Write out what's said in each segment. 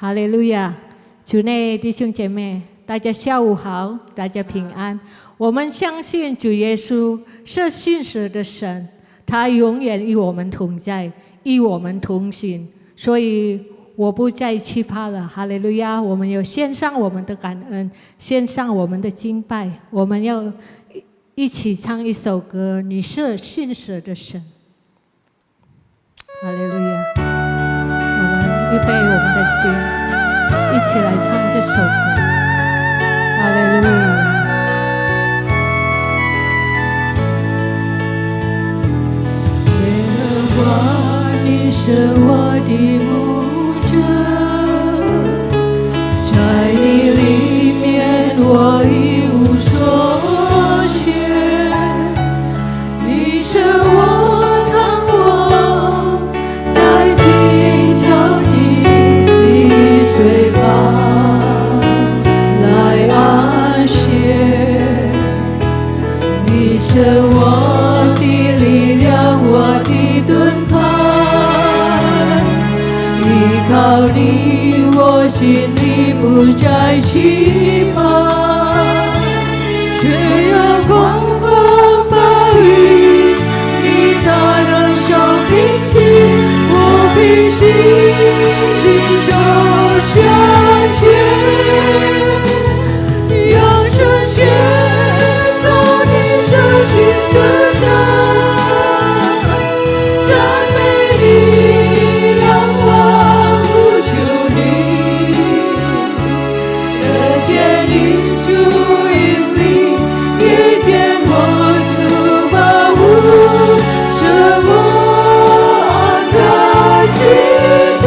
哈利路亚！主内弟兄姐妹，大家下午好，大家平安。我们相信主耶稣是信实的神，他永远与我们同在，与我们同行。所以我不再惧怕了。哈利路亚！我们要献上我们的感恩，献上我们的敬拜。我们要一起唱一首歌：你是信实的神。哈利路亚！我们预备我们的心，一起来唱这首歌。哈利路亚！耶和华，你是我的牧者，在你里面我一无所缺，你是我。水旁来安歇，你是我的力量，我的盾牌，依靠你，我心里不再惧怕。虽有狂风暴雨，你大能手平静，我平心中向前，扬声宣告你是信实神，赞美你，仰望呼求你，得见你主引领，也见我主保护，使我安乐居住。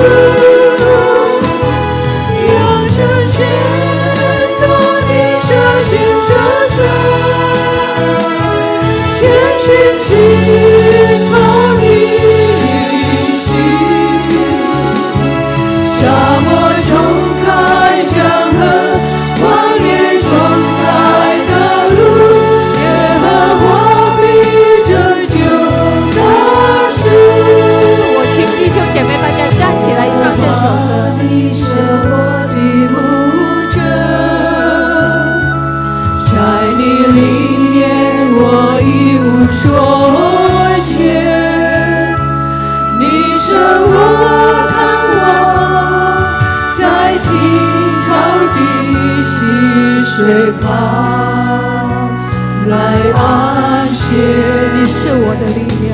水旁来安歇，你是我的力量，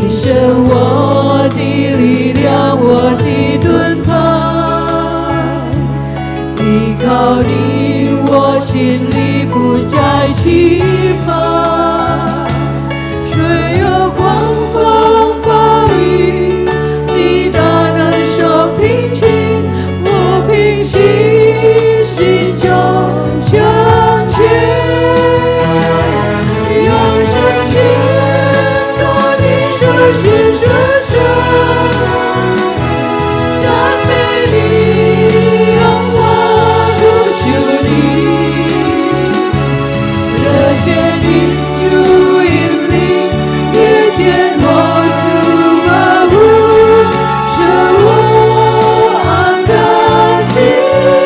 你是我的力量，我的盾牌，依靠你，我心里不再惧怕。虽有狂风暴雨，你大能手平静，我平心中向前，扬声宣告你是信实神，赞美你，仰望呼求你，得见你主引领，也见我主保护，使我安乐居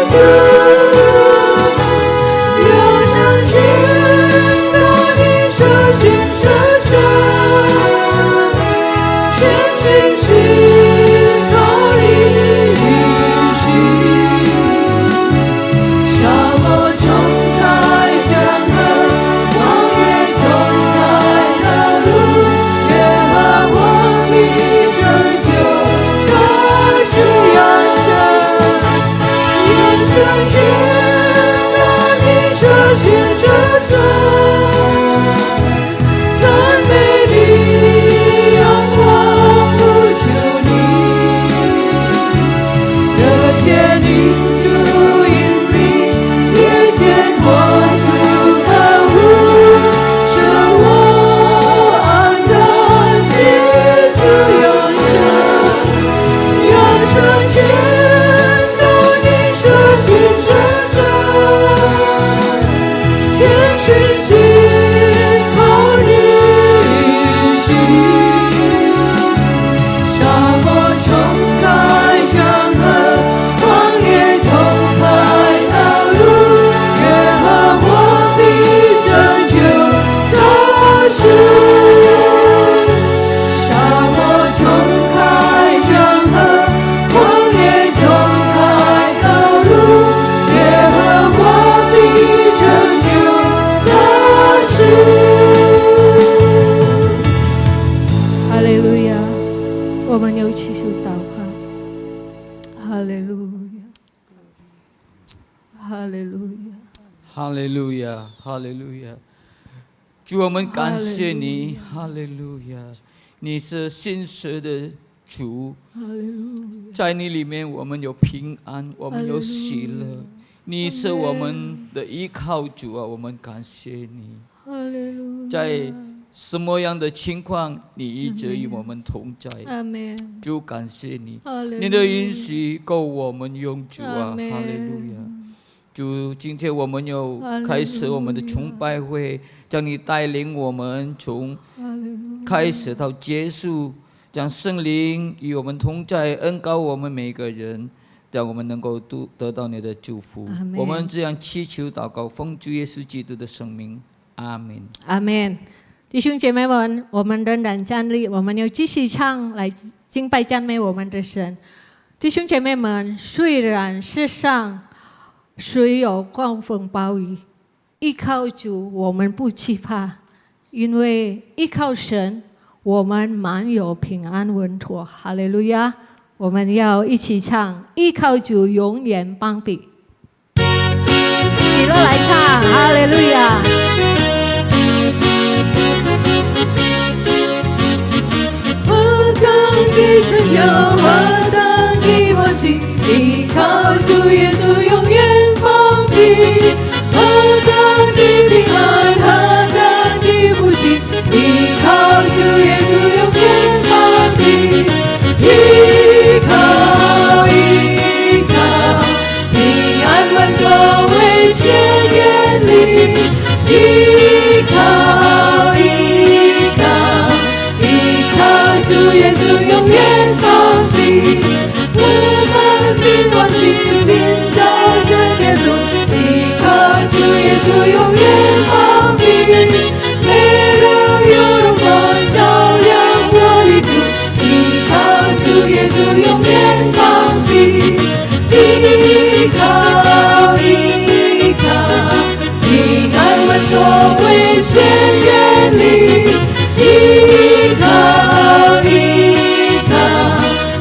住。哈利路亚，哈利路亚，哈利路亚。主，我们感谢你，哈利路亚！你是信实的主，哈利路亚，在你里面我们有平安，我们有喜乐。你是我们的依靠，主啊，我们感谢你。哈利路亚，在什么样的情况，你一直与我们同在。阿门。主，感谢你，哈利路亚，你的允许够我们用，主啊，阿门哈利路亚。主，今天我们要开始我们的崇拜会，将你带领我们从开始到结束，将圣灵与我们同在，恩膏我们每个人，让我们能够得到你的祝福。我们这样祈求祷告，奉主耶稣基督的圣名，阿门。阿门。弟兄姐妹们，我们仍然站立，我们要继续唱来敬拜赞美我们的神。弟兄姐妹们，虽然世上虽有狂风暴雨，依靠主我们不惧怕，因为依靠神，我们满有平安稳妥。哈利路亚！我们要一起唱，依靠主永远帮比。喜乐来唱，哈利路亚！何等的成就，何等的默契，依靠主耶稣永远帮比。何等的平安，何等的福气，依靠主耶稣永远帮比。依靠，依靠，平安稳妥，危险远离。依靠，依靠，依靠主耶稣永远帮比。我们心欢喜，心照着天路，依靠主耶稣永远帮比。每日有荣光照亮我的路，依靠主耶稣永远帮比。依靠，依靠，平安稳妥，危险远离。依靠，依靠，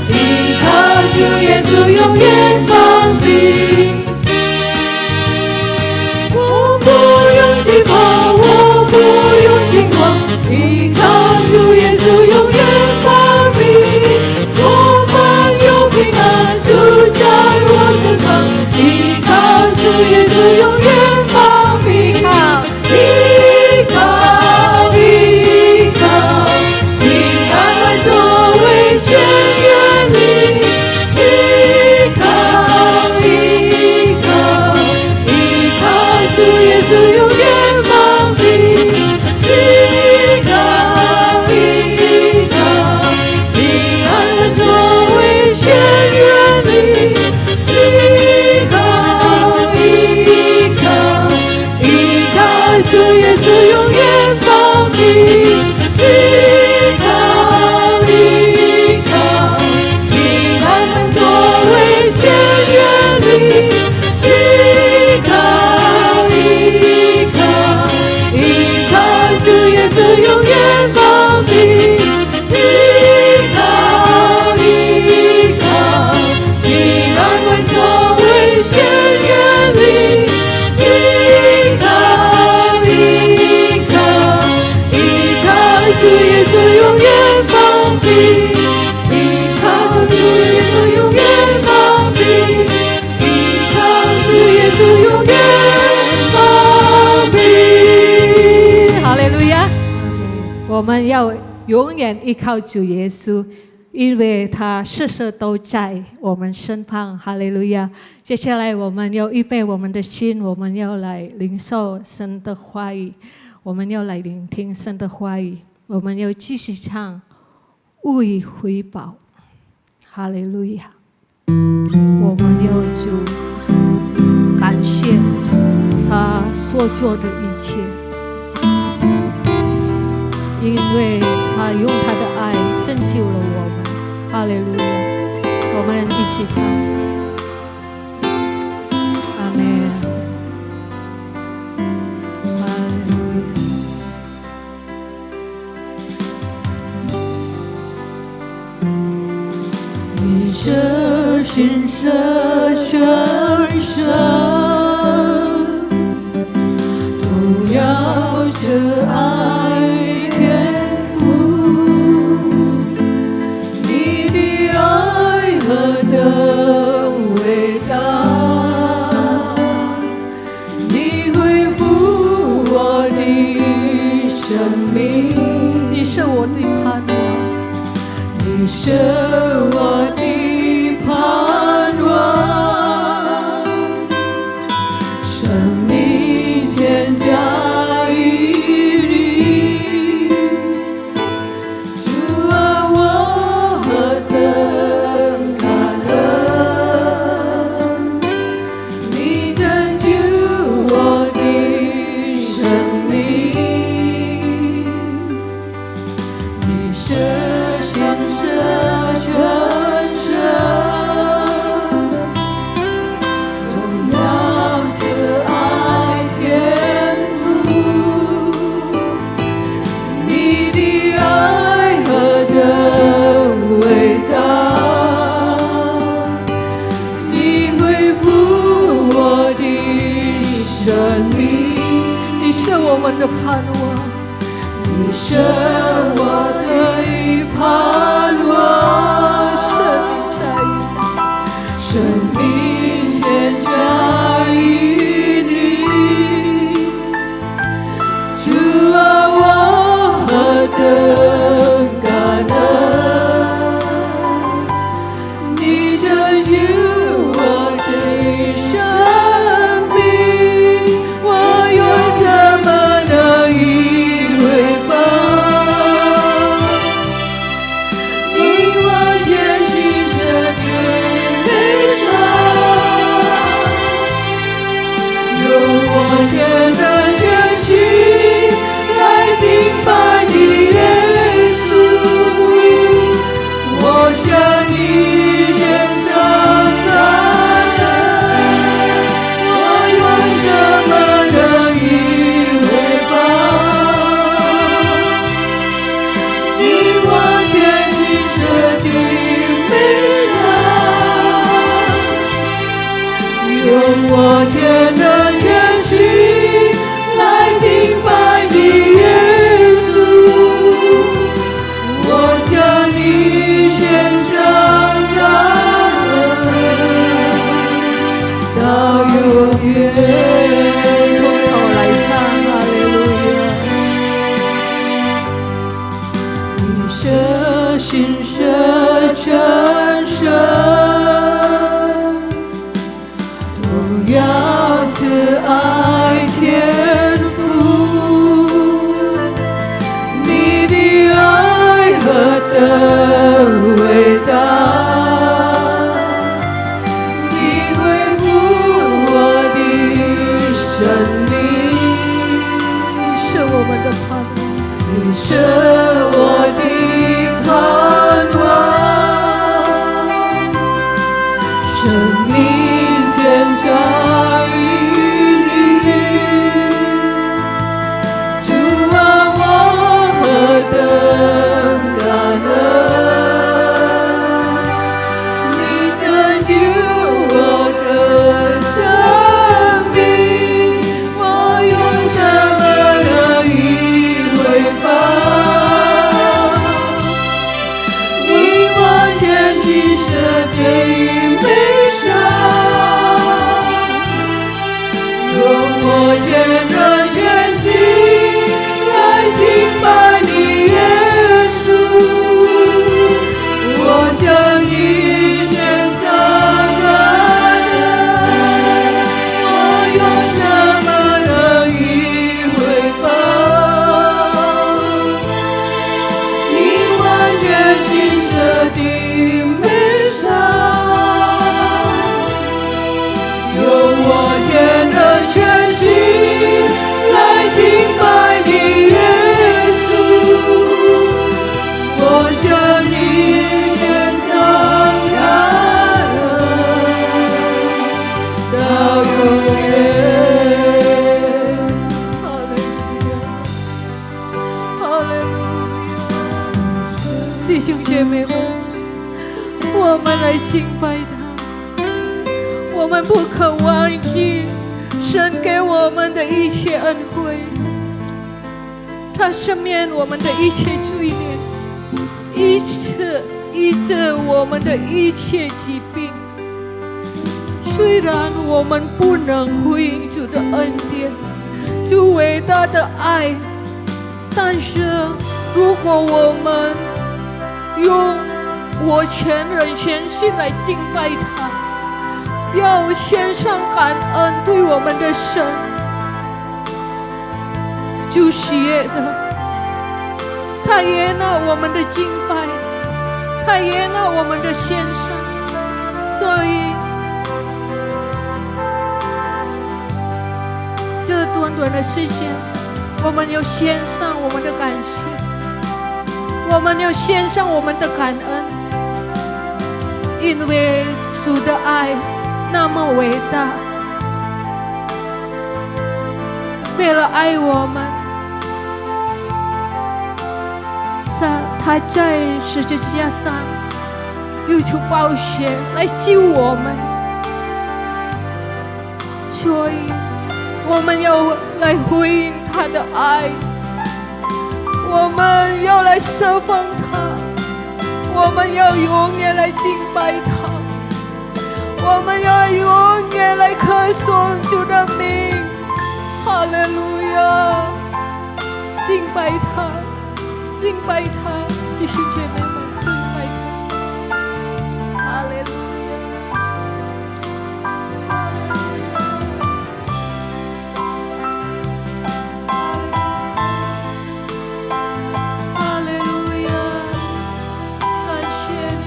依靠主耶稣永远帮比。我不用惧怕，我不用惊慌，依靠主耶稣永远帮比。我们有平安，主在我身旁，依靠主耶稣永远帮比。依靠，依靠，平安稳妥，危险远离。依靠，依靠，依靠主耶稣永远帮比。依靠，依靠，平安稳妥，危险远离。依靠，依靠，依靠主耶稣永远帮比。依靠，依靠，平安稳妥，危险远离。依靠，依靠，依靠主耶稣永远帮比。依靠，依靠，平安稳妥，危险远离。依靠，依靠，依靠主耶稣永远帮比。依靠主耶稣永远帮比。依靠主耶稣永远帮比。哈利路亚！我们要永远依靠主耶稣，因为他时时都在我们身旁。哈利路亚！接下来我们要预备我们的心，我们要来领受神的话语，我们要来聆听神的话语，我们要继续唱无以回报。哈利路亚！我们要主感谢他所做的一切，因为他用他的爱拯救了我们。哈利路亚！我们一起唱。阿门。哈利路亚！你舍心舍全身。慈爱天父，你的爱何等伟大，你恢复我的生命，你是我的盼望，你是我的盼望，生命千家于你，主啊，我何等感恩，你拯救我的生命，你舍先舍全身，荣耀慈爱天父，你的爱何等伟大，你恢复我的生命，你是我们的盼望，你是我的盼望，生命千家于你，主啊，我何等感恩，你拯救我的生命，我又怎么能以回报？你我艰辛着的悲伤，用我全人全心来敬拜你耶稣，我向你献上感恩，我用什么能以回报？你我艰辛着的悲伤，用我全人全心来敬拜你耶稣，我向你献上感恩到永远。从头来唱哈利路亚，你舍心舍全身，荣耀慈爱天父，你的爱何等伟大，你恢复我的生命，你是我们的盼望，你是我的盼望，生命千家于你，主啊，我何等感恩，你拯救我的生命，我用什么能以回报？你我艰辛舍的悲伤，用我全人全心来敬拜你耶稣，我向你献上感恩，我用什么能以回报？你我艰辛舍的悲伤，用我全人全心来敬拜你耶稣，我向你献上感恩到永远。哈利路亚，弟兄姐妹们，我们来敬拜他，我们不可忘记神给我们的一切恩惠。他赦免我们的一切罪孽，医治我们的一切疾病。虽然我们不能回应主的恩典，主伟大的爱，但是如果我们用我全人全心来敬拜他，要献上感恩对我们的神，主喜悦的，他悦纳我们的敬拜，他悦纳我们的献上。所以这短短的时间，我们要献上我们的感谢，我们要献上我们的感恩，因为主的爱那么伟大，为了爱我们，他在十字架上流出宝血来救我们，所以我们要来回应他的爱，我们要来释放他，我们要永远来敬拜他，我们要永远来歌颂主的名。哈利路亚！敬拜他，敬拜他，弟兄姐妹们，敬拜他。哈利路亚！哈利路亚！感谢你，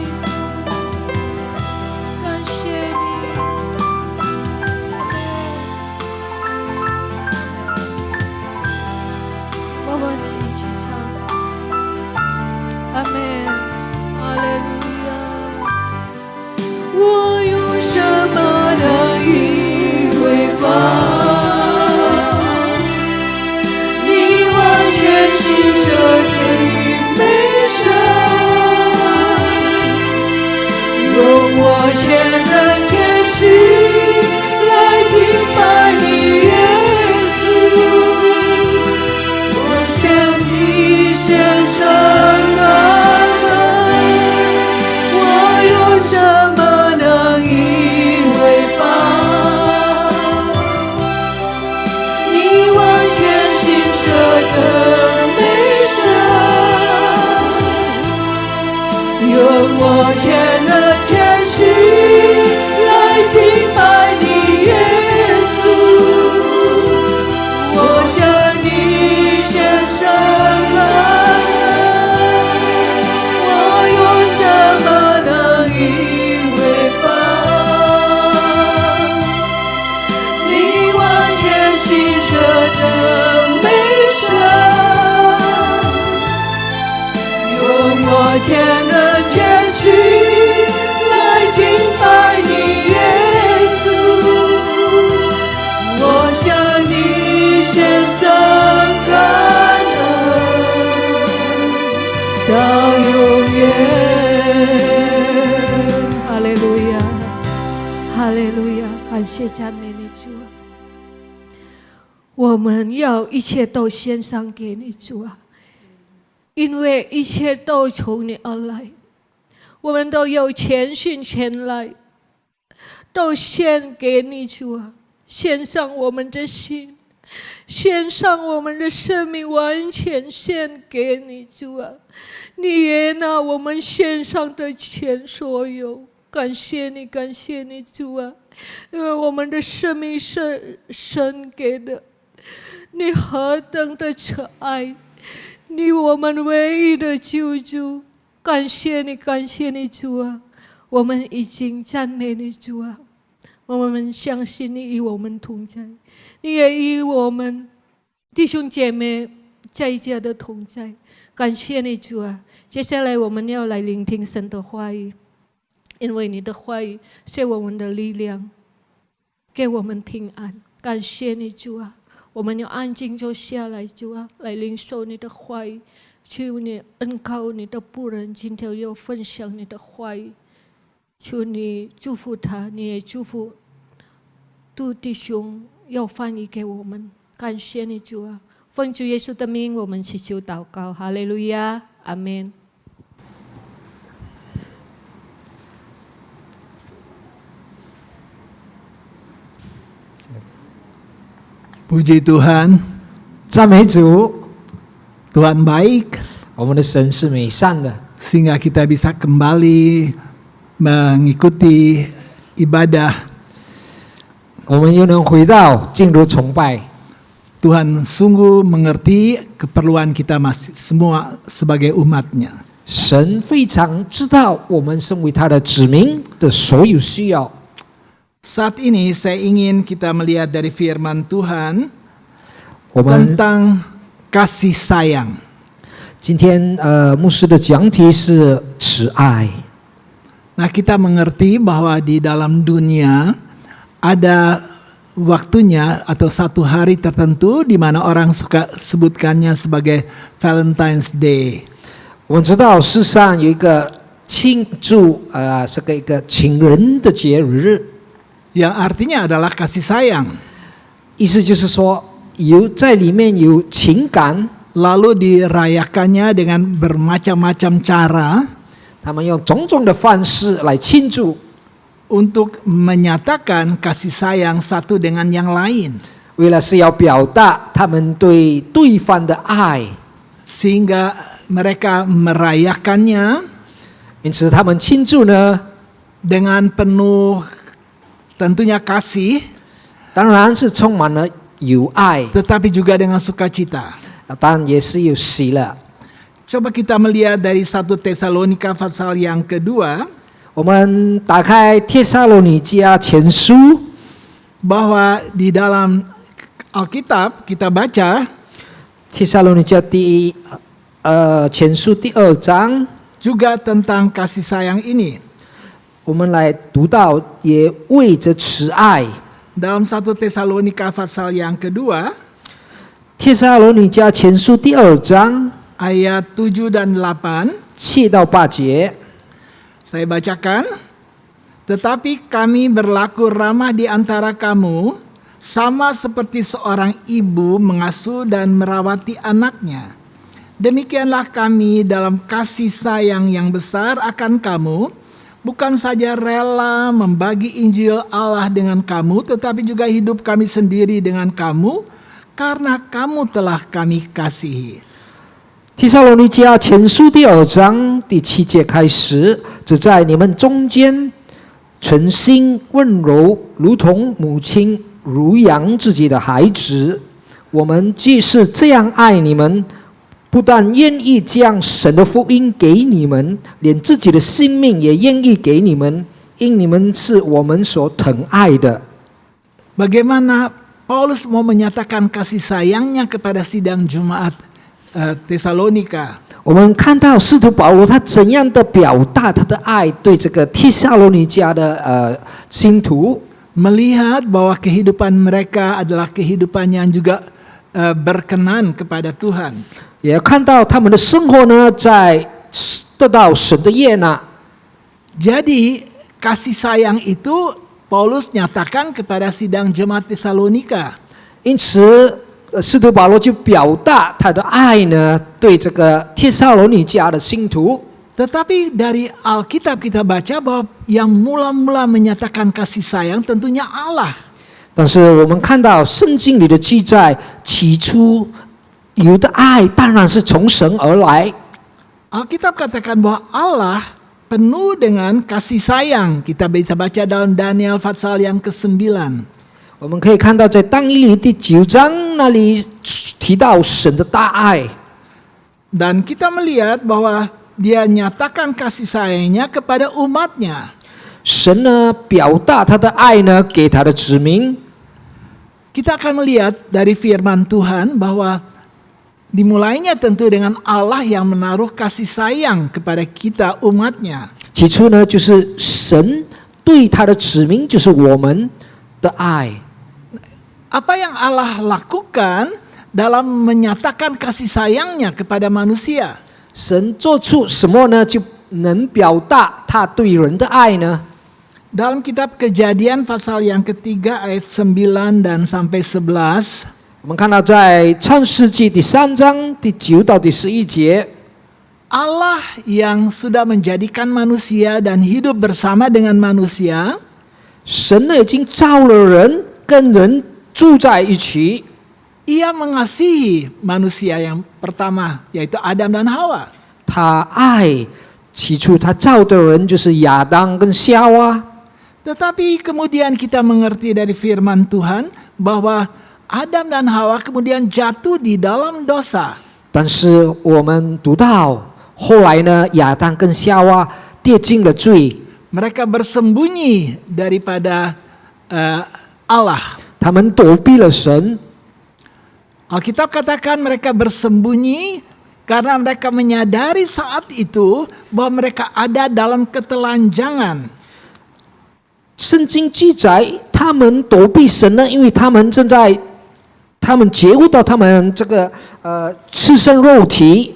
感谢你。我和你一起唱。阿们，哈利路亚！我用什么能以回报你完全施舍的美善？用我全人全心来敬拜你，耶稣，我向你献上感恩。我用什么能以回报你完全施舍的美善？用我全人全心来敬拜你，耶稣，我向你献上感恩。我用什么能以回报你完全施舍的美善？用我全人全心来敬拜你，耶稣，我向你献上感恩到永远。哈利路亚，哈利路亚！感谢赞美你主啊！我们要一切都献上给你主啊，因为一切都从你而来，我们都有全心全来，都献给你主啊！献上我们的心，献上我们的生命，完全献给你主啊！你也拿我们献上的全所有，感谢你，感谢你主啊！因为我们的生命是神给的，你何等的慈爱，你我们唯一的救主，感谢你，感谢你主啊！我们已经赞美你主啊！我们相信你与我们同在，你也与我们弟兄姐妹在家的同在，感谢你主啊！接下来我们要来聆听神的话语，因为你的话语是我们的力量，给我们平安。感谢你主啊！我们要安静坐下来主啊，来领受你的话语，求你恩膏你的仆人，今天要分享你的话语，求你祝福他，你也祝福杜弟兄要翻译给我们。感谢你主啊！奉主耶稣的名，我们祈求祷告，哈利路亚，阿门。Puji Tuhan, 赞美主， Tuhan baik 我们的神是美善的， sehingga kita bisa kembali mengikuti ibadah. 我们又能回到进入崇拜。 Tuhan sungguh mengerti keperluan kita masih semua sebagai umatnya. 神非常知道我们身为他的子民的所有需要。 Saat ini saya ingin kita melihat dari firman Tuhan 我们 tentang kasih sayang. 今天牧师的讲题是慈爱。 Nah, kita mengerti bahwa di dalam dunia ada waktunya atau satu hari tertentu di mana orang suka sebutkannya sebagai Valentine's Day. 我们知道世上有一个庆祝是一个情人的节日， Yang artinya adalah kasih sayang. 意思就是说在里面有情感， Lalu dirayakannya dengan bermacam-macam cara 他们用种种的方式来庆祝， untuk menyatakan kasih sayang satu dengan yang lain. 为了是要表达他们对对方的爱， Sehingga mereka merayakannya 因此他们庆祝呢， dengan penuh tentunya kasih, 当然是充满了有爱， tetapi juga dengan sukacita. 当然也是有喜乐。 Coba kita melihat dari 1 Tesalonika pasal yang kedua, 我们打开帖撒罗尼迦前书， bahwa di dalam Alkitab kita baca 帖撒罗尼迦前书第2章， juga tentang kasih sayang ini. 我们来读到也为着慈爱。 Dalam 1 Tesalonika pasal yang kedua, 帖撒罗尼迦前书第2章 ayat 7 dan 8, 7到8节， saya bacakan. Tetapi kami berlaku ramah di antara kamu, sama seperti seorang ibu mengasuh dan merawati anaknya. Demikianlah kami dalam kasih sayang yang besar akan kamu, bukan saja rela membagi Injil Allah dengan kamu, tetapi juga hidup kami sendiri dengan kamu, karena kamu telah kami kasihi. 帖撒罗尼迦前书第2章第7节开始，只在你们中间存心温柔，如同母亲乳养自己的孩子。我们既是这样爱你们，不但愿意将神的福音给你们，连自己的性命也愿意给你们，因你们是我们所疼爱的。 Bagaimana Paulus mau menyatakan kasih sayangnya kepada sidang Jemaat Tesalonika? 我们看到使徒保罗他怎样的表达他的爱对这个帖撒罗尼迦的信徒， Melihat bahwa kehidupan mereka adalah kehidupan yang juga berkenan kepada Tuhan. 也看到他们的生活呢，在得到神的悦纳。 Jadi kasih sayang itu Paulus nyatakan kepada sidang Jemaat Tesalonika. 因此，使徒保罗就表达他的爱呢，对这个帖撒罗尼迦的信徒。 Tetapi dari Alkitab kita baca bahwa yang mula-mula menyatakan kasih sayang tentunya Allah. 但是我们看到圣经里的记载，起初有的爱当然是从神而来。 Alkitab katakan bahwa Allah penuh dengan kasih sayang. Kita bisa baca dalam Daniel pasal yang ke-9. 我们可以看到，在但以理第9章那里提到神的大爱。 Dan kita melihat bahwa dia nyatakan kasih sayangnya kepada umatnya. 神呢，表达他的爱呢，给他的子民。 Kita akan melihat dari firman Tuhan bahwa dimulainya tentu dengan Allah yang menaruh kasih sayang kepada kita umatnya. 起初呢，就是神对他的子民，就是我们的爱。 Apa yang Allah lakukan dalam menyatakan kasih sayangnya kepada manusia? 神做出什么呢？就能表达他对人的爱呢？ Dalam kitab Kejadian pasal yang ketiga ayat 9 dan sampai 11, 我们看到在创世纪第3章第9到第11节， Allah yang sudah menjadikan manusia dan hidup bersama dengan manusia, 神呢已经造了人，跟人住在一起。 Ia mengasihi manusia yang pertama, yaitu Adam dan Hawa. 他爱起初他造的人就是亚当跟夏娃， Tetapi kemudian kita mengerti dari firman Tuhan bahwa Adam dan Hawa kemudian jatuh di dalam dosa. 但是我们读到后来呢，亚当跟夏娃跌进了罪， Mereka bersembunyi daripada Allah. 他们躲避了神。 Alkitab katakan mereka bersembunyi karena mereka menyadari saat itu bahwa mereka ada dalam ketelanjangan. 圣经记载，他们躲避神呢，因为他们觉悟到他们这个赤身肉体。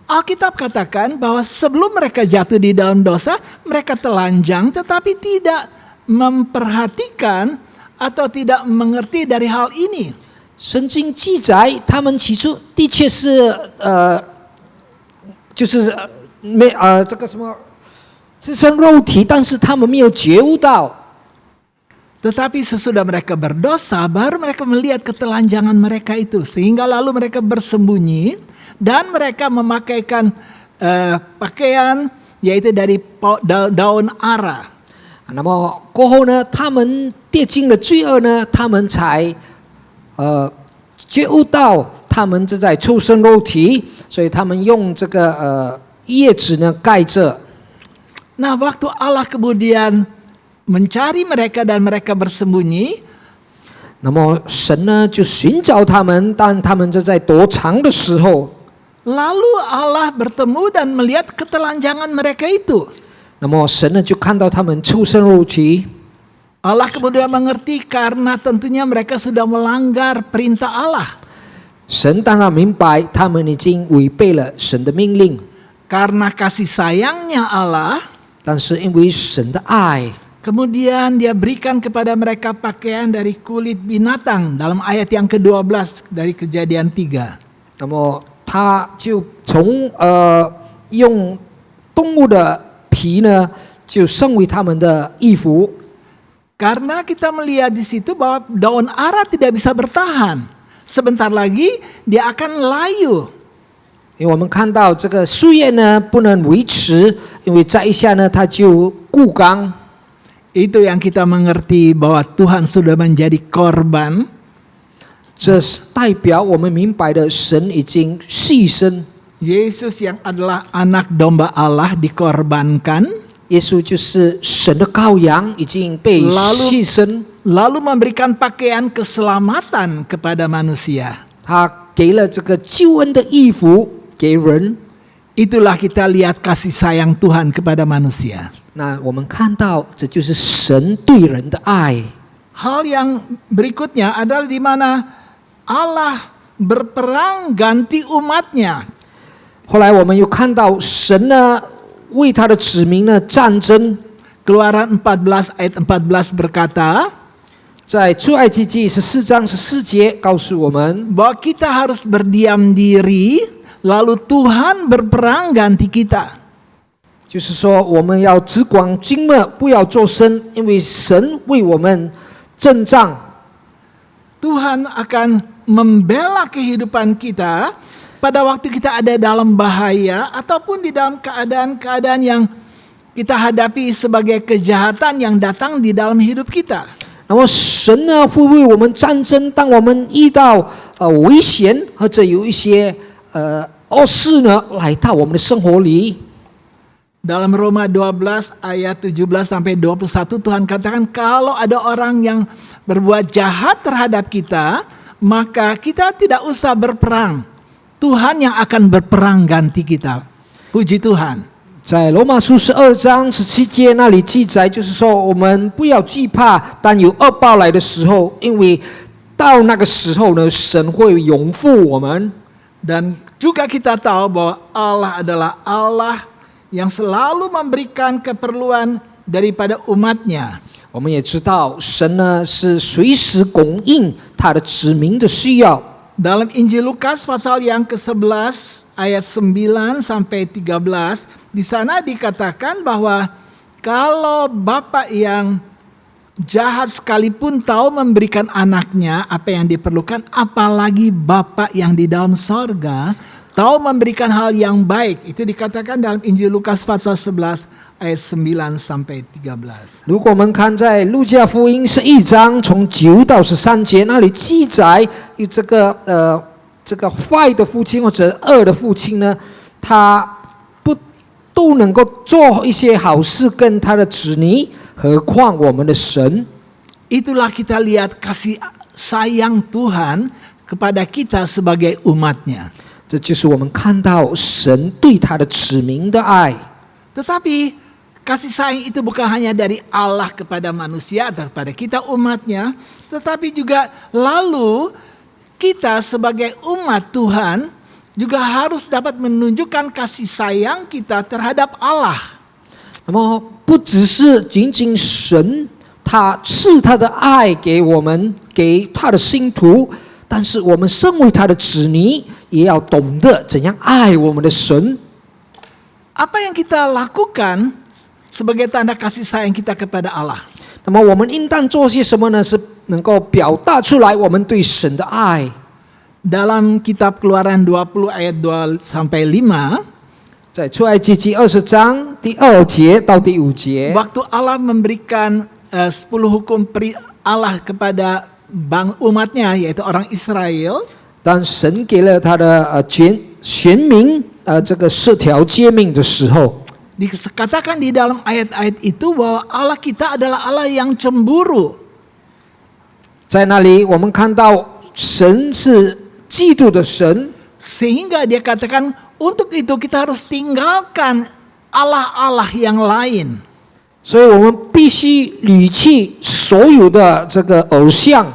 Alkitab katakan bahwa sebelum mereka jatuh di dalam dosa, mereka telanjang tetapi tidak memperhatikan atau tidak mengerti dari hal ini. 圣经记载，他们起初的确是就是这个什么赤身肉体，但是他们没有觉悟到。 Tetapi sesudah mereka berdosa, baru mereka melihat ketelanjangan mereka itu. Sehingga lalu mereka bersembunyi dan mereka memakaikan pakaian yaitu dari daun ara. 那么过后呢，他们跌进了罪恶呢，他们才觉悟到他们正在畜生肉体，所以他们用这个叶子呢盖着。 Nah, waktu Allah kemudian mencari mereka dan mereka bersembunyi, 那么神呢就寻找他们，当他们正在躲藏的时候， lalu Allah bertemu dan melihat ketelanjangan mereka itu. 那么神呢就看到他们畜生肉体。 Allah kemudian mengerti karena tentunya mereka sudah melanggar perintah Allah. 神当然明白他们已经违背了神的命令， Karena kasih sayangnya Allah, 但是因为神的爱， kemudian dia berikan kepada mereka pakaian dari kulit binatang dalam ayat yang ke-12 dari Kejadian 3. 那么他就从用动物的皮呢，就成为他们的衣服。 Karena kita melihat di situ bahwa daun ara tidak bisa bertahan. Sebentar lagi dia akan layu. 因为我们看到这个树叶呢不能维持，因为再一下呢它就枯干。 Itu yang kita mengerti bahwa Tuhan sudah menjadi korban. 这是代表我们明白的，神已经牺牲。 Yesus yang adalah anak domba Allah dikorbankan. 耶稣就是神的羔羊，已经被牺牲。 Lalu memberikan pakaian keselamatan kepada manusia. 他给了这个救恩的衣服给人。 Itulah kita lihat kasih sayang Tuhan kepada manusia. 那我们看到，这就是神对人的爱。 Hal yang berikutnya adalah di mana Allah berperang ganti umatnya. 后来我们又看到神呢为他的子民呢战争。 Keluaran 14 ayat 14 berkata, 在出埃及记14章14节告诉我们， bahwa kita harus berdiam diri, lalu Tuhan berperang ganti kita. 就是说我们要只管静默，不要作声，因为神为我们征战。 Tuhan akan membela kehidupan kita pada waktu kita ada dalam bahaya ataupun di dalam keadaan-keadaan yang kita hadapi sebagai kejahatan yang datang di dalam hidup kita. 那么神呢会为我们战争，当我们遇到危险或者有一些恶事呢来到我们的生活里。 Dalam Roma 12 ayat 17 sampai 21 Tuhan katakan kalau ada orang yang berbuat jahat terhadap kita, maka kita tidak usah berperang. Tuhan yang akan berperang ganti kita. Puji Tuhan. 在罗马书12章17节那里记载，就是说我们不要惧怕，当有恶报来的时候，因为到那个时候呢，神会拥护我们。 Dan juga kita tahu bahwa Allah adalah Allah yang selalu memberikan keperluan daripada umatnya. 我们也知道，神呢是随时供应他的子民的需要。 Dalam Injil Lukas pasal yang ke-11 ayat 9 sampai 13, di sana dikatakan bahwa kalau bapak yang jahat sekalipun tahu memberikan anaknya apa yang diperlukan, apalagi bapak yang di dalam sorga tahu memberikan hal yang baik. Itu dikatakan dalam Injil Lukas pasal 11 ayat 9 sampai 13. 如果我们看在路加福音11章从9到13节那里记载，有这个坏的父亲或者恶的父亲呢，他不都能够做一些好事跟他的子女，何况我们的神。 Itulah kita lihat kasih sayang Tuhan kepada kita sebagai umatnya. 这就是我们看到神对他的子民的爱。 Tetapi kasih sayang itu bukan hanya dari Allah kepada manusia atau kepada kita umatnya, tetapi juga lalu kita sebagai umat Tuhan juga harus dapat menunjukkan kasih sayang kita terhadap Allah. 那么不只是仅仅神他赐他的爱给我们，给他的信徒，但是我们身为他的子女，也要懂得怎样爱我们的神。 Apa yang kita lakukan sebagai tanda kasih sayang kita kepada Allah? 那么我们应当做些什么呢？是能够表达出来我们对神的爱。 Dalam kitab Keluaran 20 ayat 2 sampai 5, 在出埃及记20章第2节到第5节， waktu Allah memberikan 10 hukum Allah kepada umatnya, yaitu orang Israel, 当神给了他的选民这个10条诫命的时候， dikatakan di dalam ayat-ayat itu bahwa Allah kita adalah Allah yang cemburu. 在那里我们看到神是嫉妒的神， Sehingga dia katakan untuk itu kita harus tinggalkan Allah-Allah yang lain. 所以我们必须离弃所有的这个偶像。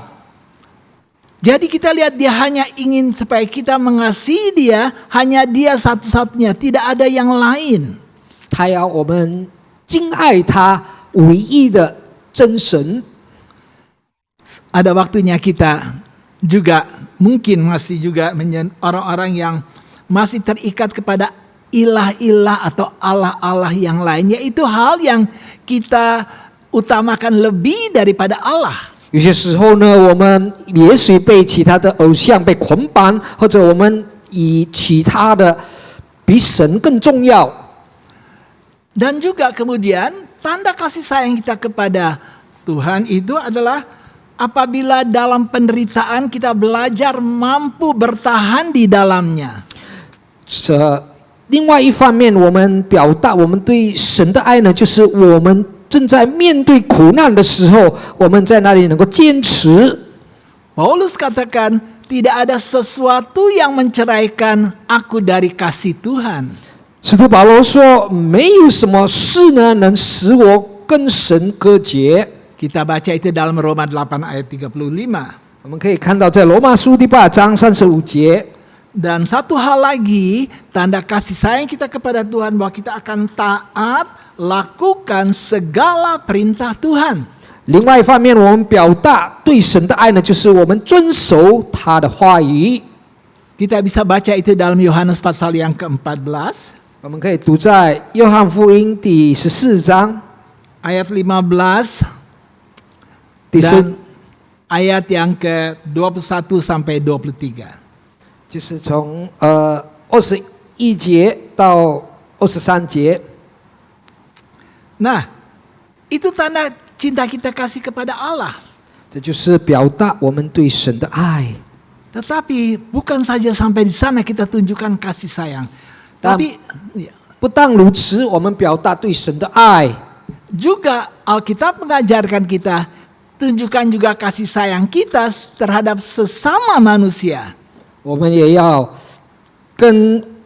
Jadi kita lihat dia hanya ingin supaya kita mengasihi dia, hanya dia satu-satunya, tidak ada yang lain. 他要我们敬爱他唯一的真神。 Ada waktunya kita juga mungkin masih juga orang-orang yang masih terikat kepada ilah-ilah atau Allah-Allah yang lain, yaitu hal yang kita utamakan lebih daripada Allah. 有些时候呢，我们也许被其他的偶像被捆绑，或者我们以其他的比神更重要。 Dan juga kemudian tanda kasih sayang kita kepada Tuhan itu adalah apabila dalam penderitaan kita belajar mampu bertahan di dalamnya. 另外一方面，我们表达我们对神的爱呢，就是我们正在面对苦难的时候，我们在那里能够坚持。 Paulus katakan tidak ada sesuatu yang menceraikan aku dari kasih Tuhan. 使徒保罗说：“没有什么事呢能使我跟神隔绝。” Kita baca itu dalam Roma 8 ayat 35. 我们可以看到在罗马书第8章35节。 Dan satu hal lagi, tanda kasih sayang kita kepada Tuhan bahwa kita akan taat lakukan segala perintah Tuhan. 另外一方面，我们表达对神的爱呢，就是我们遵守他的话语。 Kita bisa baca itu dalam Yohanes pasal yang ke-14. 我们可以读在约翰福音第14章 ayat 15 dan ayat yang ke-21 sampai 23. 就是从21节到23节。 Nah, itu tanda cinta kita kasih kepada Allah. 这就是表达我们对神的爱。 Tetapi bukan saja sampai di sana kita tunjukkan kasih sayang. Tapi 不但如此，我们表达对神的爱， juga Alkitab mengajarkan kita tunjukkan juga kasih sayang kita terhadap sesama manusia. 我们也要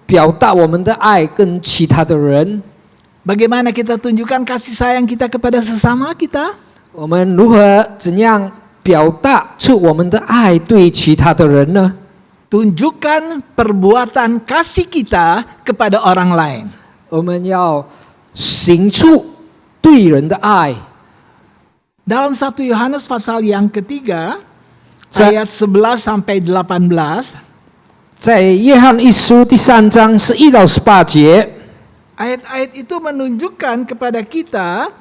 表达我们的爱跟其他的人。 Bagaimana kita tunjukkan kasih sayang kita kepada sesama kita? 我们如何怎样表达出我们的爱对其他的人呢？ Tunjukkan perbuatan kasih kita kepada orang lain. 我们要行出对人的爱。Dalam 1 Yohanes pasal yang ketiga, ayat 11 sampai 18, 在约翰一书第3章11到18节， ayat-ayat itu menunjukkan kepada kita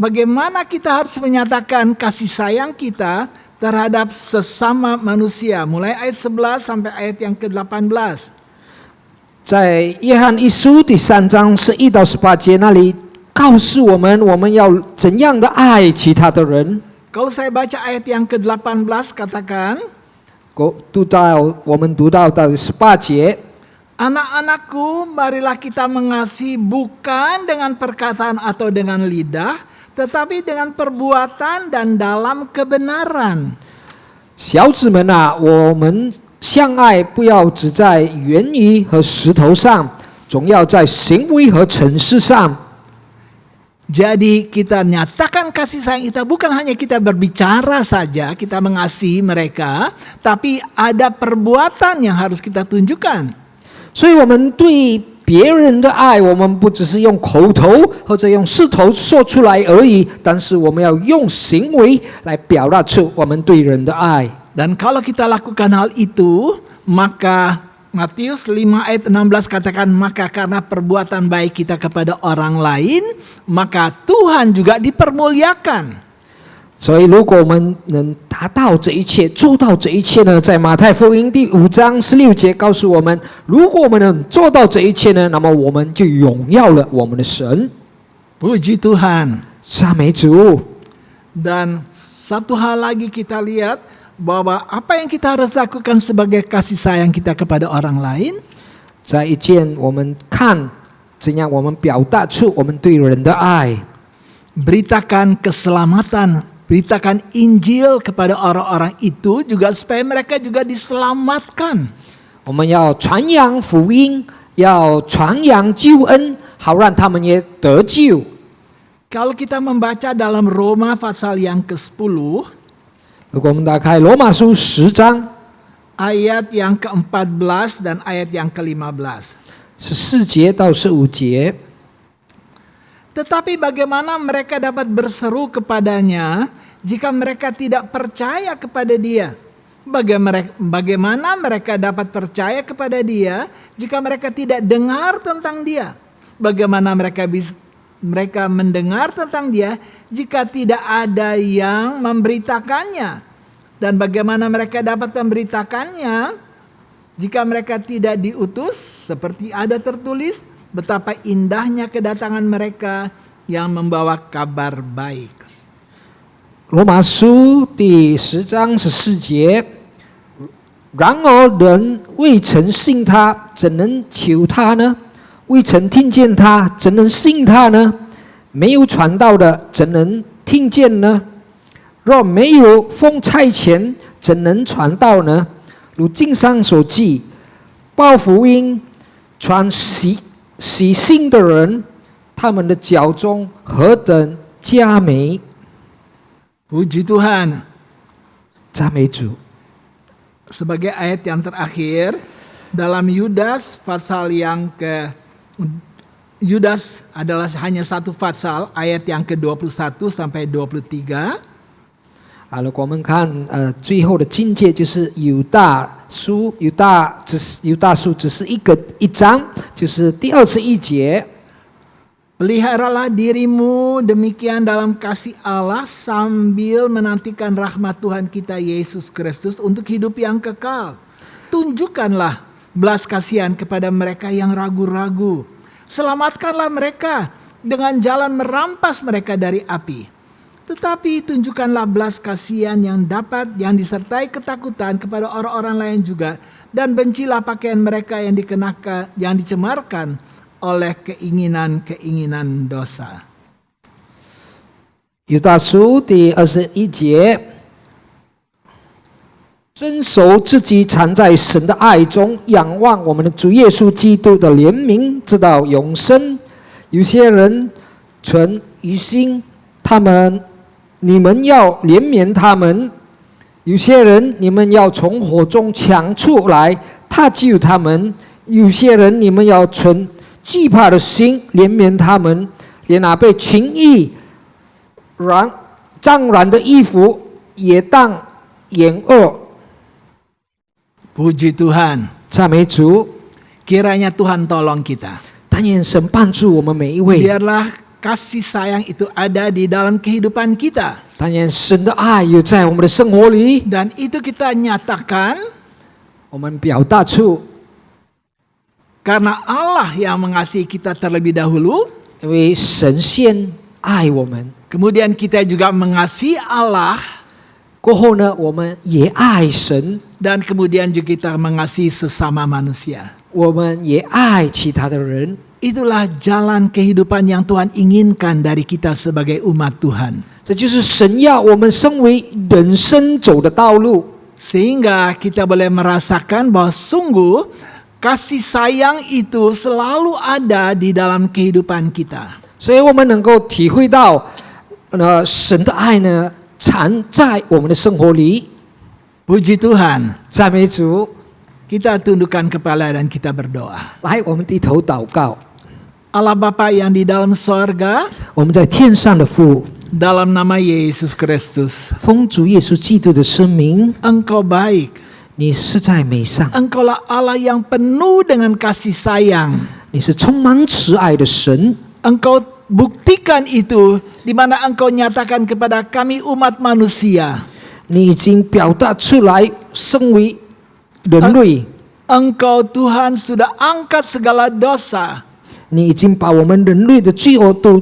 bagaimana kita harus menyatakan kasih sayang kita terhadap sesama manusia. Mulai ayat 11 sampai ayat yang ke-18. 在约翰一书第3章11到18节那里告诉我们，我们要怎样的爱其他的人。 Kalau saya baca ayat yang ke-18 katakan, 我们读到18节， anak-anakku, marilah kita mengasihi bukan dengan perkataan atau dengan lidah, tetapi dengan perbuatan dan dalam kebenaran. 小子们啊，我们相爱不要只在言语和石头上，总要在行为和诚实上。 Jadi kita nyatakan kasih sayang kita bukan hanya kita berbicara saja, kita mengasihi mereka, tapi ada perbuatan yang harus kita tunjukkan. 所以我们对别人的爱，我们不只是用口头或者用舌头说出来而已，但是我们要用行为来表达出我们对人的爱。 Dan kalau kita lakukan hal itu, maka Matius 5 ayat 16 katakan, maka karena perbuatan baik kita kepada orang lain, maka Tuhan juga dipermuliakan. 所以如果我们能达到这一切，做到这一切呢，在马太福音第5章16节告诉我们，如果我们能做到这一切呢，那么我们就荣耀了我们的神。 Puji Tuhan. 赞美主。 Dan satu hal lagi kita lihat, bahwa apa yang kita harus lakukan sebagai kasih sayang kita kepada orang lain, 在一件我们看怎样我们表达出我们对人的爱， beritakan keselamatan, beritakan Injil kepada orang-orang itu juga supaya mereka juga diselamatkan. 我们要传扬福音，要传扬救恩，好让他们也得救。 Kalau kita membaca dalam Roma pasal yang ke-10, 如果我们打开罗马书10章 ayat yang ke-14 dan ayat yang ke-15. 14节到15节， Tetapi bagaimana mereka dapat berseru kepadanya jika mereka tidak percaya kepada dia? Bagaimana mereka dapat percaya kepada dia jika mereka tidak dengar tentang dia? Bagaimana mereka mendengar tentang dia jika tidak ada yang memberitakannya? Dan bagaimana mereka dapat memberitakannya jika mereka tidak diutus? Seperti ada tertulis, betapa indahnya kedatangan mereka yang membawa kabar baik. 罗马书第10章14节，然而人未曾信他，怎能求他呢？未曾听见他，怎能信他呢？没有传道的，怎能听见呢？若没有奉差遣，怎能传道呢？如经上所记，报福音、传喜信的人，他们的脚中何等佳美！ Puji Tuhan. 赞美主。 Sebagai ayat yang terakhir dalam Yudas pasal yang Yudas adalah hanya satu pasal, ayat yang ke-21 sampai 23. 如果我们看最后的境界就是犹大书只是一章，就是第21节。 Peliharalah dirimu demikian dalam kasih Allah sambil menantikan rahmat Tuhan kita Yesus Kristus untuk hidup yang kekal. Tunjukkanlah belas kasihan kepada mereka yang ragu-ragu. Selamatkanlah mereka dengan jalan merampas mereka dari api. Tetapi tunjukkanlah belas kasihan yang disertai ketakutan kepada orang-orang lain juga, dan bencilah pakaian mereka yang dicemarkan oleh keinginan-keinginan dosa. 犹大书第21节，遵守自己藏在神的爱中，仰望我们的主耶稣基督的怜悯，直到永生。有些人存疑心，你们要怜悯他们；有些人你们要从火中抢出来，他救他们；有些人你们要存惧怕的心怜悯他们，连那被轻易脏乱的衣服也当掩恶。 Puji Tuhan. 赞美主， Kiranya Tuhan tolong kita. 但愿神帮助我们每一位。 Biarlah kasih sayang itu ada di dalam kehidupan kita. 但愿神的爱有在我们的生活里， Dan itu kita nyatakan 我们表达出， karena Allah yang mengasihi kita terlebih dahulu. 因为神先爱我们， Kemudian kita juga mengasihi Allah. 过后呢，我们也爱神， Dan kemudian juga kita mengasihi sesama manusia. 我们也爱其他的人。 Itulah jalan kehidupan yang Tuhan inginkan dari kita sebagai umat Tuhan. 这就是神要我们身为人生走的道路， Sehingga kita boleh merasakan bahwa sungguh kasih sayang itu selalu ada di dalam kehidupan kita. 所以我们能够体会到，神的爱呢，常在我们的生活里。 Puji Tuhan. 赞美主， Kita tundukkan kepala dan kita berdoa. 来，我们低头祷告。 Allah Bapa yang di dalam sorga, 我们在天上的父， dalam nama Yesus Kristus, 奉主耶稣基督的生命， Engkau baik. 你是在美上， Engkaulah Allah yang penuh dengan kasih sayang. 你是充满慈爱的神。 Engkau buktikan itu di mana Engkau nyatakan kepada kami umat manusia. 你已经表达出来，身为人类， Engkau Tuhan sudah angkat segala dosa. 你已经把我们人类的罪恶都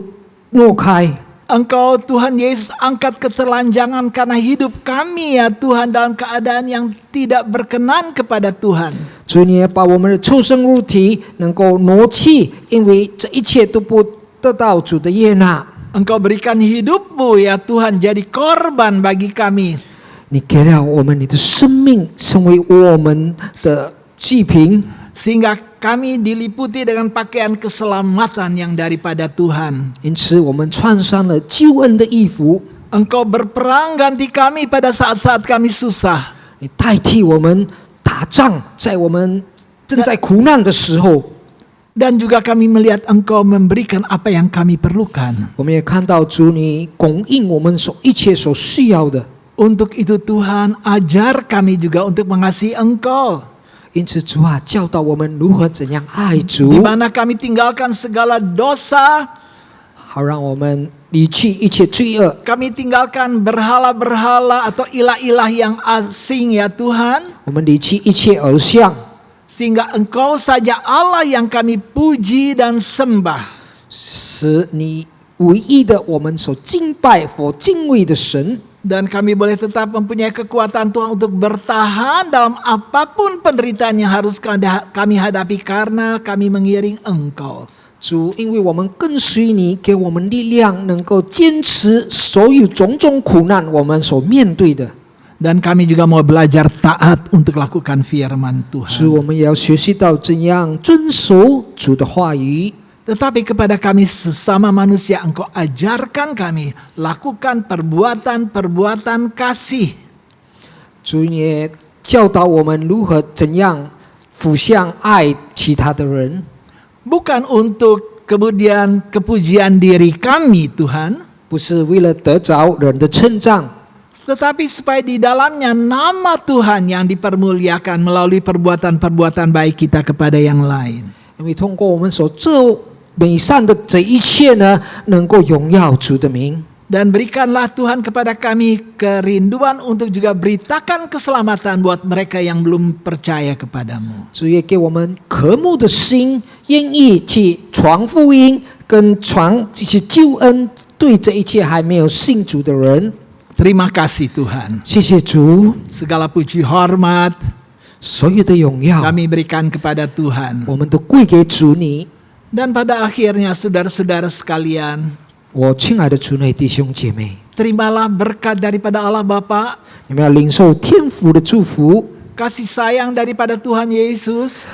挪开。 Engkau Tuhan Yesus angkat ketelanjangan karena hidup kami ya Tuhan dalam keadaan yang tidak berkenan kepada Tuhan. 主，你也把我们的畜生肉体能够挪去，因为这一切都不得到主的悦纳。 Engkau berikan hidupmu ya Tuhan jadi korban bagi kami. 你给了我们你的生命，成为我们的祭品， Sehingga kami diliputi dengan pakaian keselamatan yang daripada Tuhan. 因此我们穿上了救恩的衣服。 Engkau berperang ganti kami pada saat-saat kami susah. 你代替我们打仗，在我们正在苦难的时候， Dan juga kami melihat Engkau memberikan apa yang kami perlukan. 我们也看到主你供应我们一切所需要的。 Untuk itu Tuhan ajar kami juga untuk mengasihi Engkau. 因此主啊，教导我们如何怎样爱主， Di mana kami tinggalkan segala dosa. 好让我们离去一切罪恶。 Kami tinggalkan berhala-berhala atau ilah-ilah yang asing ya Tuhan. 我们离弃一切偶像， Sehingga Engkau saja Allah yang kami puji dan sembah. 使你唯一的我们所敬拜、所敬畏的神。 Dan kami boleh tetap mempunyai kekuatan Tuhan untuk bertahan dalam apapun penderitaan yang harus kami hadapi karena kami mengiring Engkau. 主，因为我们跟随你，给我们力量，能够坚持所有种种苦难我们所面对的。 Dan kami juga mau belajar taat untuk lakukan firman 主， Tuhan. 我们也要学习到怎样遵守主的话语。 Tetapi kepada kami sesama manusia Engkau ajarkan kami lakukan perbuatan-perbuatan kasih. 主也教导我们如何怎样俯向爱其他的人， Bukan untuk kemudian kepujian diri kami Tuhan, 不是为了得着人的称赞， tetapi supaya di dalamnya nama Tuhan yang dipermuliakan melalui perbuatan-perbuatan baik kita kepada yang lain. 因为通过我们所做美善的这一切呢，能够荣耀主的名。 Dan berikanlah Tuhan kepada kami kerinduan untuk juga beritakan keselamatan buat mereka yang belum percaya kepadamu. 主也给我们渴慕的心，愿意去传福音，跟传这些救恩，对这一切还没有信主的人。 Terima kasih Tuhan. 谢谢主， Segala puji hormat 所有的荣耀 kami berikan kepada Tuhan. 我们都归给主你。 Dan pada akhirnya saudara-saudara sekalian, 我亲爱的主内弟兄姐妹， terimalah berkat daripada Allah Bapa, 你们要领受天父的祝福， kasih sayang daripada Tuhan Yesus,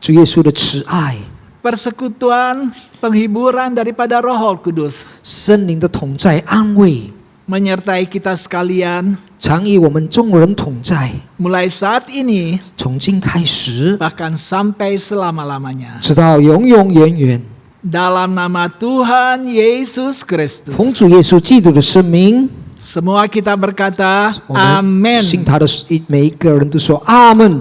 主耶稣的慈爱， persekutuan, penghiburan daripada Roh Kudus 圣灵的同在安慰， menyertai kita sekalian 常与我们众人同在， mulai saat ini 从今开始， bahkan sampai selama-lamanya. 直到永永远远。 Dalam nama Tuhan Yesus Kristus. 奉主耶稣基督的圣名， Semua kita berkata 我们 Amen. 信他的每一个人都说阿门。